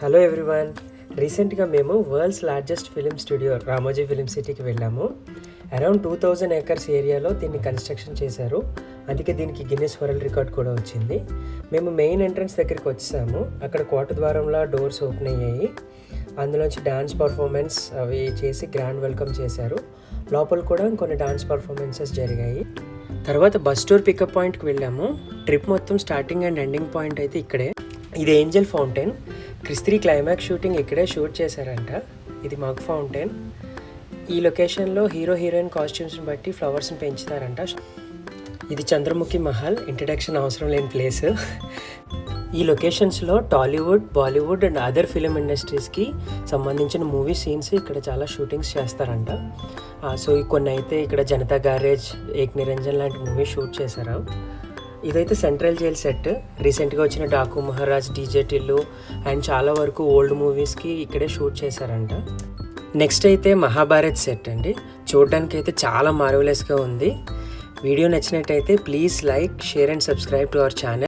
Hello everyone. రీసెంట్గా మేము world's largest film studio Ramoji film సిటీకి వెళ్ళాము. అరౌండ్ 2000 ఏకర్స్ ఏరియాలో దీన్ని కన్స్ట్రక్షన్ చేశారు. అందుకే దీనికి గిన్నెస్ వరల్డ్ రికార్డ్ కూడా వచ్చింది. మేము మెయిన్ ఎంట్రన్స్ దగ్గరికి వచ్చాము. అక్కడ కోట ద్వారంలో డోర్స్ ఓపెన్ అయ్యాయి. అందులోంచి డాన్స్ పర్ఫార్మెన్స్ అవి చేసి గ్రాండ్ వెల్కమ్ చేశారు. లోపల కూడా కొన్ని డాన్స్ పర్ఫార్మెన్సెస్ జరిగాయి. తర్వాత బస్ టూర్ పికప్ పాయింట్కి వెళ్ళాము. ట్రిప్ మొత్తం స్టార్టింగ్ అండ్ ఎండింగ్ పాయింట్ అయితే ఇక్కడే. ఇది ఏంజల్ ఫౌంటైన్. క్రిస్3 క్లైమాక్స్ షూటింగ్ ఇక్కడే షూట్ చేశారంట. ఇది మగ్ ఫౌంటైన్. ఈ లొకేషన్లో హీరో హీరోయిన్ కాస్ట్యూమ్స్ని బట్టి ఫ్లవర్స్ని పెంచుతారంట. ఇది చంద్రముఖి మహల్. ఇంట్రడక్షన్ అవసరం లేని ప్లేస్. ఈ లొకేషన్స్లో Tollywood, Bollywood and other film ఇండస్ట్రీస్కి సంబంధించిన మూవీ సీన్స్ ఇక్కడ చాలా షూటింగ్స్ చేస్తారంట. సో కొన్ని అయితే ఇక్కడ జనతా గ్యారేజ్, ఏక్ నిరంజన్ లాంటి మూవీ షూట్ చేశారు. ఇదైతే సెంట్రల్ జైల్ సెట్. రీసెంట్గా వచ్చిన డాకు మహారాజ్, డీజే టిల్లు అండ్ చాలా వరకు ఓల్డ్ మూవీస్కి ఇక్కడే షూట్ చేశారంట. నెక్స్ట్ అయితే మహాభారత్ సెట్ అండి. చూడడానికి అయితే చాలా మార్వెలస్గా ఉంది. వీడియో నచ్చినట్టయితే please like, share and subscribe to our channel.